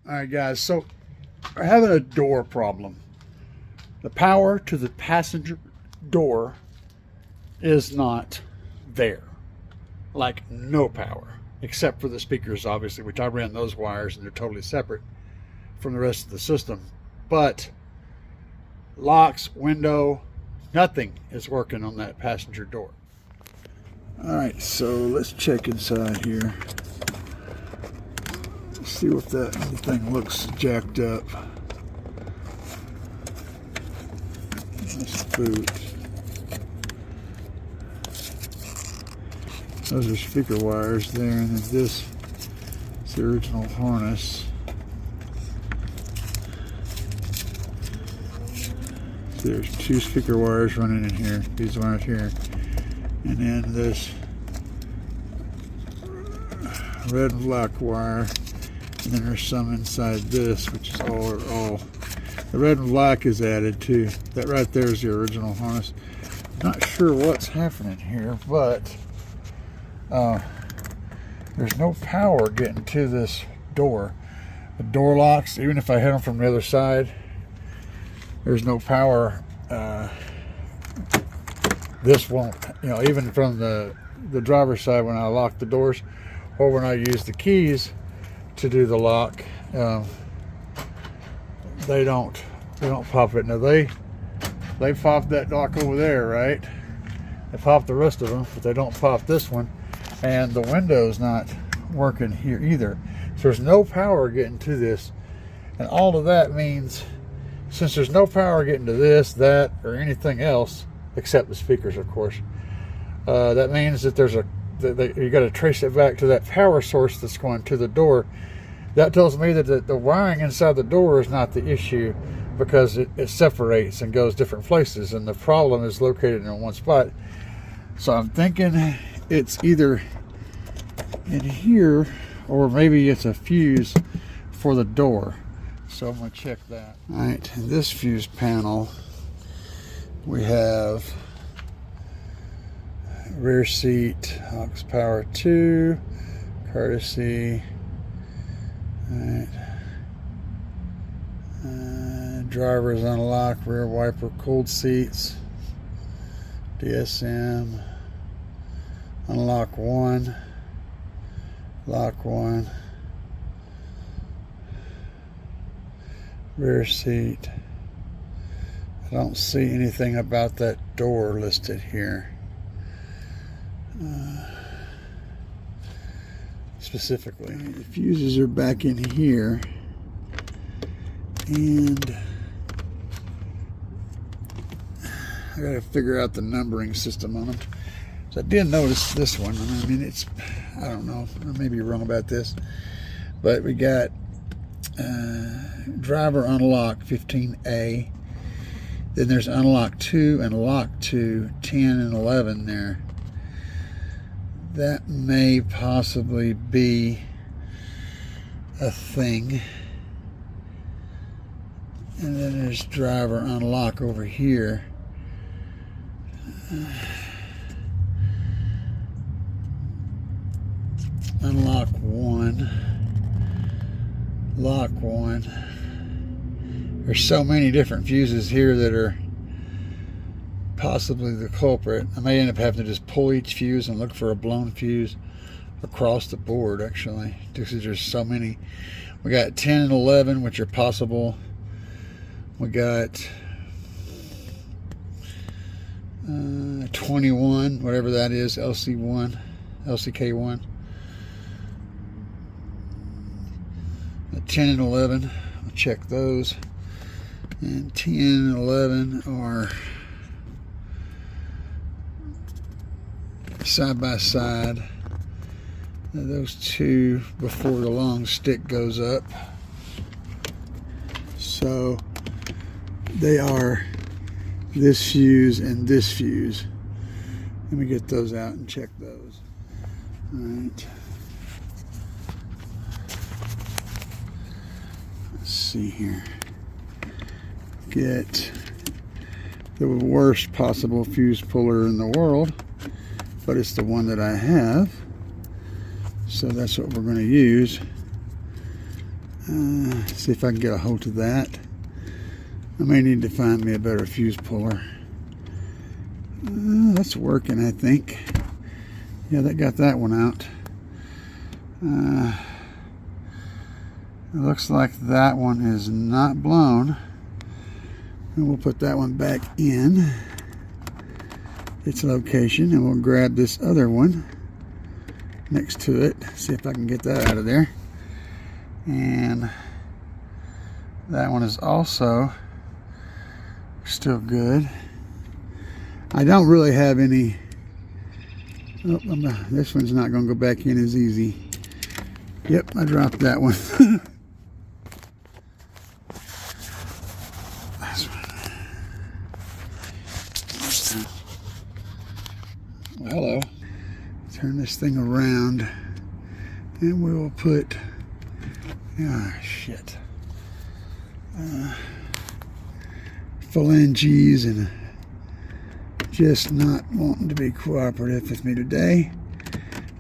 Alright guys, so we're having a door problem. The power to the passenger door is not there. Like no power. Except for the speakers, obviously, which I ran those wires and they're totally separate from the rest of the system. But locks, window, nothing is working on that passenger door. Alright, so let's check inside here. See if that thing looks jacked up. Let's boot. Those are speaker wires there, and then this is the original harness. So there's two speaker wires running in here, these wires here, and then this red and black wire. And then there's some inside this, which is all the red and black is added too. That right there is the original harness. Not sure what's happening here, but there's no power getting to this door. The door locks, even if I hit them from the other side, there's no power. This won't, even from the driver's side when I lock the doors, or when I use the keys to do the lock, they don't pop it. Now they pop that lock over there, right? They pop the rest of them, but they don't pop this one. And the window's not working here either. So there's no power getting to this. And all of that means, since there's no power getting to this, that, or anything else, except the speakers, of course, that means that there's you got to trace it back to that power source that's going to the door. That tells me that the wiring inside the door is not the issue, because it separates and goes different places, and the problem is located in one spot. So I'm thinking it's either in here, or maybe it's a fuse for the door. So I'm going to check that. Alright, in this fuse panel we have rear seat, aux power 2, courtesy, alright, driver's unlock, rear wiper, cooled seats, DSM, unlock 1, lock 1, rear seat. I don't see anything about that door listed here. Specifically, the fuses are back in here, and I gotta figure out the numbering system on them. So I did notice this one. I mean, I don't know, I may be wrong about this, but we got driver unlock 15A, then there's unlock 2 and lock 2, 10 and 11 there. That may possibly be a thing. And then there's driver unlock over here. Unlock 1. Lock 1. There's so many different fuses here that are possibly the culprit. I may end up having to just pull each fuse and look for a blown fuse across the board, actually, just because there's so many. We got 10 and 11, which are possible. We got 21, whatever that is, LC1, LCK1. 10 and 11, I'll check those. And 10 and 11 are side by side. Those two before the long stick goes up. So they are this fuse and this fuse. Let me get those out and check those. All right. Let's see here. Get the worst possible fuse puller in the world, but it's the one that I have, so that's what we're going to use. See if I can get a hold of that. I may need to find me a better fuse puller. That's working, I think. Yeah, that got that one out. It looks like that one is not blown. And we'll put that one back in its location, and we'll grab this other one next to it. See if I can get that out of there. And that one is also still good. I don't really have any. Oh, this one's not going to go back in as easy. Yep, I dropped that one. This one. Well, hello. Turn this thing around, and we will put. Shit. Phalanges and just not wanting to be cooperative with me today.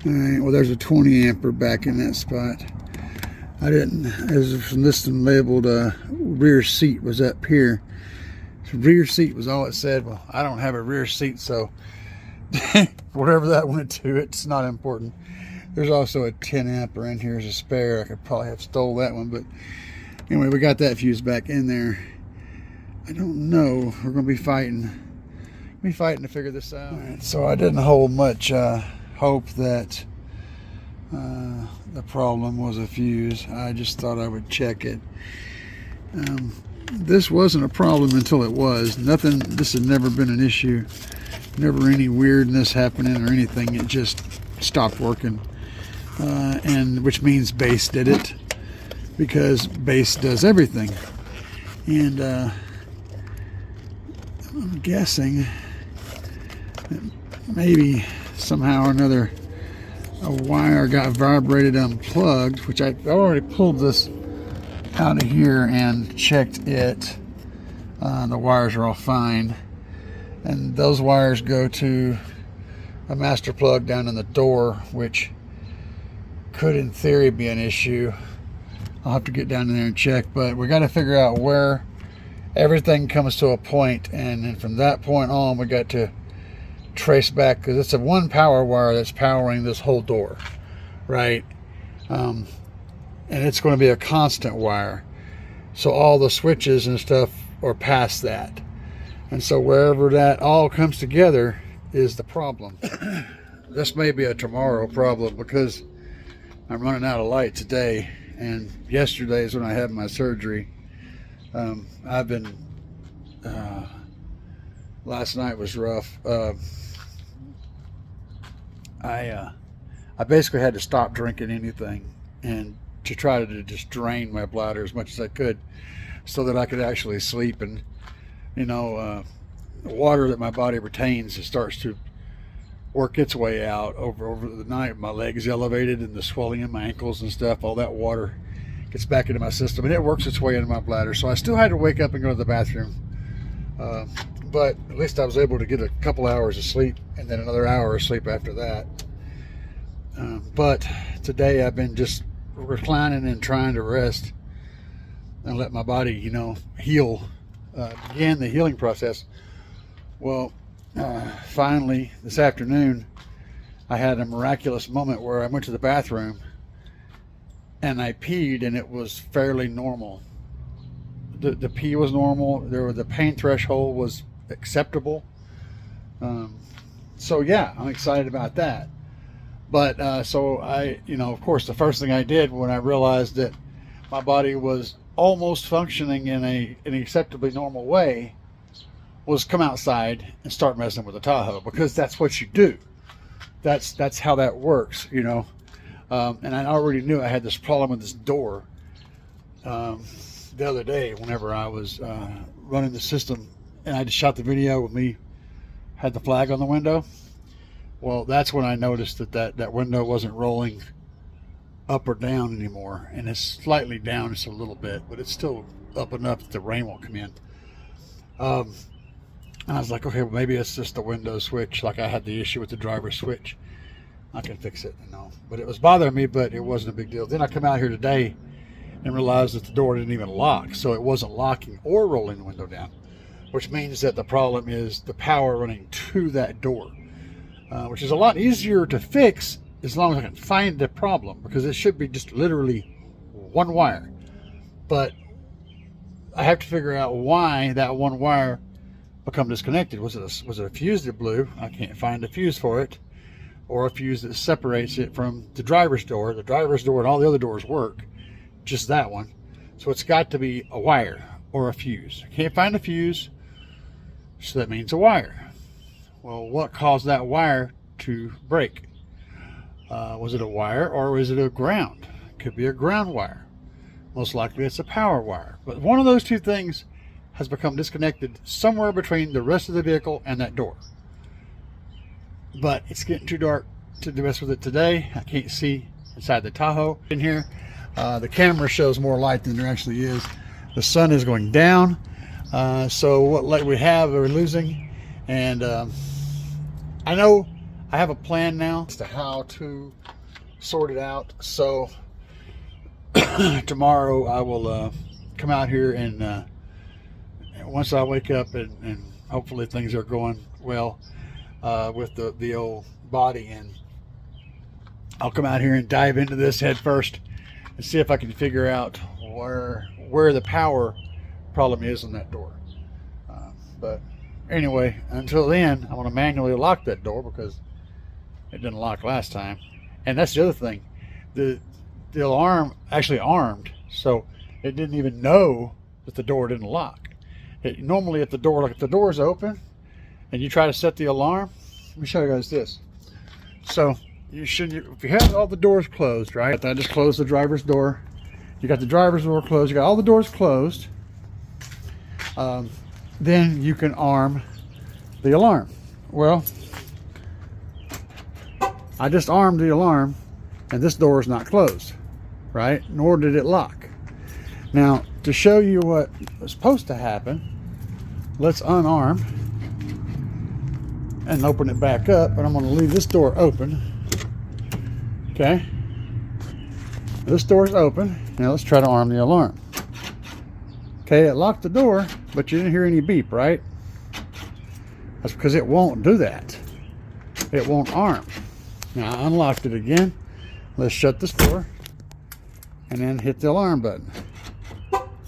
Alright, well, there's a 20 ampere back in that spot. I didn't, as this one labeled rear seat was up here. So rear seat was all it said. Well, I don't have a rear seat, so whatever that went to, it's not important. There's also a 10 ampere in here as a spare. I could probably have stole that one, but anyway, we got that fuse back in there. I don't know. We're going to be fighting to figure this out. All right, so I didn't hold much hope that the problem was a fuse. I just thought I would check it. This wasn't a problem until it was. Nothing. This had never been an issue. Never any weirdness happening or anything. It just stopped working. And which means base did it, because base does everything. And I'm guessing that maybe somehow or another a wire got vibrated unplugged, which I already pulled this out of here and checked it. The wires are all fine, and those wires go to a master plug down in the door, which could in theory be an issue. I'll have to get down in there and check, but we got to figure out where everything comes to a point, and then from that point on we got to trace back, because it's a one power wire that's powering this whole door, right? And it's going to be a constant wire, so all the switches and stuff are past that, and so wherever that all comes together is the problem. This may be a tomorrow problem, because I'm running out of light today, and yesterday is when I had my surgery. I've been last night was rough. I basically had to stop drinking anything, and to try to just drain my bladder as much as I could, so that I could actually sleep. And the water that my body retains, it starts to work its way out over the night. My legs elevated, and the swelling in my ankles and stuff, all that water gets back into my system, and it works its way into my bladder. So I still had to wake up and go to the bathroom, but at least I was able to get a couple hours of sleep, and then another hour of sleep after that. But today I've been just reclining and trying to rest and let my body heal, begin the healing process. Well, finally this afternoon I had a miraculous moment where I went to the bathroom and I peed, and it was fairly normal. The pee was normal. The pain threshold was acceptable. So yeah, I'm excited about that. But so I, of course, the first thing I did when I realized that my body was almost functioning in an acceptably normal way was come outside and start messing with the Tahoe, because that's what you do. That's how that works, and I already knew I had this problem with this door the other day whenever I was running the system, and I just shot the video with me had the flag on the window. Well, that's when I noticed that window wasn't rolling up or down anymore, and it's slightly down just a little bit, but it's still up enough that the rain won't come in. And I was like, okay, well, maybe it's just the window switch, like I had the issue with the driver switch. I can fix it, but it was bothering me, but it wasn't a big deal. Then I come out here today, and realized that the door didn't even lock, so it wasn't locking or rolling the window down, which means that the problem is the power running to that door, which is a lot easier to fix as long as I can find the problem, because it should be just literally one wire. But I have to figure out why that one wire become disconnected. Was it a fuse that blew? I can't find a fuse for it, or a fuse that separates it from the driver's door. The driver's door and all the other doors work, just that one. So it's got to be a wire or a fuse. I can't find a fuse, so that means a wire. Well, what caused that wire to break? Was it a wire, or was it a ground? It could be a ground wire. Most likely it's a power wire. But one of those two things has become disconnected somewhere between the rest of the vehicle and that door. But it's getting too dark to mess with it today. I can't see inside the Tahoe in here. The camera shows more light than there actually is. The sun is going down. So what light we have, we're losing. And I know I have a plan now as to how to sort it out. So tomorrow I will come out here and once I wake up and hopefully things are going well with the old body, and I'll come out here and dive into this head first and see if I can figure out where the power problem is on that door. But anyway, until then, I want to manually lock that door because it didn't lock last time. And that's the other thing. The alarm actually armed, so it didn't even know that the door didn't lock. Normally if the door is open and you try to set the alarm, let me show you guys this. So if you have all the doors closed, right? I just closed the driver's door. You got the driver's door closed, you got all the doors closed. Then you can arm the alarm. Well, I just armed the alarm and this door is not closed, right? Nor did it lock. Now, to show you what was supposed to happen, let's unarm and open it back up. And I'm going to leave this door open. Okay. This door is open. Now let's try to arm the alarm. Okay, it locked the door, but you didn't hear any beep, right? That's because it won't do that. It won't arm. Now I unlocked it again. Let's shut this door and then hit the alarm button.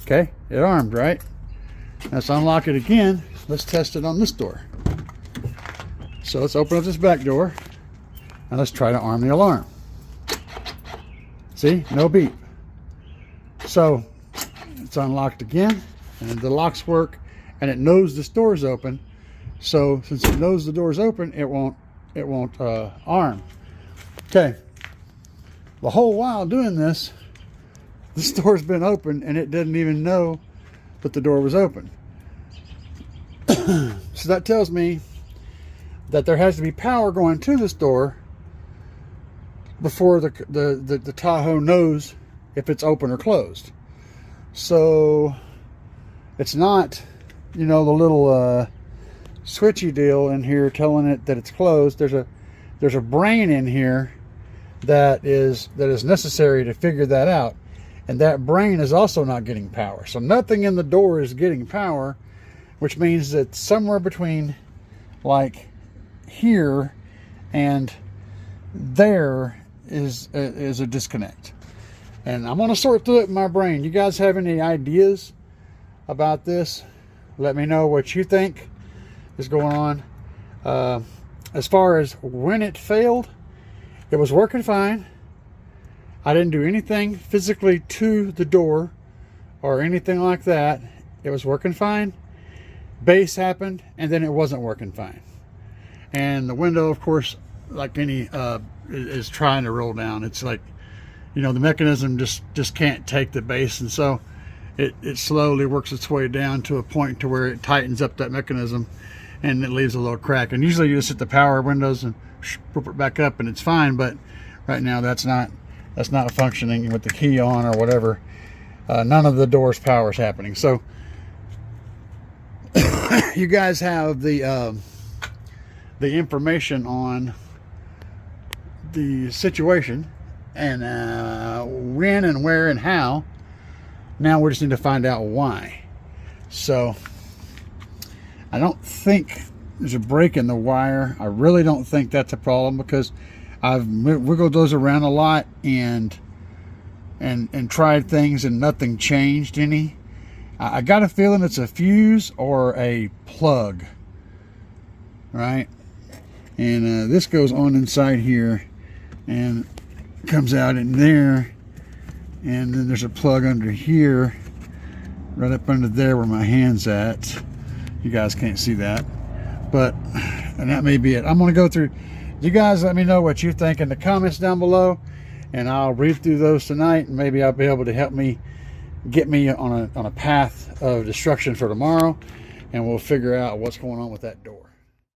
Okay, it armed, right? Let's unlock it again. Let's test it on this door. So let's open up this back door and let's try to arm the alarm. See, no beep. So it's unlocked again, and the locks work, and it knows this door is open. So since it knows the door is open, it won't arm. Okay. The whole while doing this door's been open, and it didn't even know that the door was open. So that tells me that there has to be power going to this door before the Tahoe knows if it's open or closed. So it's not, you know, the little switchy deal in here telling it that it's closed. There's a brain in here that is necessary to figure that out, and that brain is also not getting power. So nothing in the door is getting power, which means that somewhere between like here and there is a disconnect. And I'm going to sort through it in my brain. You guys have any ideas about this? Let me know what you think is going on. As far as when it failed, it was working fine. I didn't do anything physically to the door or anything like that. It was working fine. Base happened, and then it wasn't working fine. And the window, of course, like any is trying to roll down. It's like, you know, the mechanism just can't take the base, and so it slowly works its way down to a point to where it tightens up that mechanism, and it leaves a little crack. And usually you just hit the power windows and put it back up and it's fine, but right now that's not functioning with the key on or whatever. None of the doors power is happening. So you guys have the information on the situation and when and where and how Now we just need to find out why. So I don't think there's a break in the wire. I really don't think that's a problem, because I've wiggled those around a lot and tried things and nothing changed any. I got a feeling it's a fuse or a plug, right? And this goes on inside here and comes out in there, and then there's a plug under here, right up under there where my hand's at. You guys can't see that, but and that may be it. I'm going to go through. You guys let me know what you think in the comments down below, and I'll read through those tonight, and maybe I'll be able to help me get me on a path of destruction for tomorrow, and we'll figure out what's going on with that door.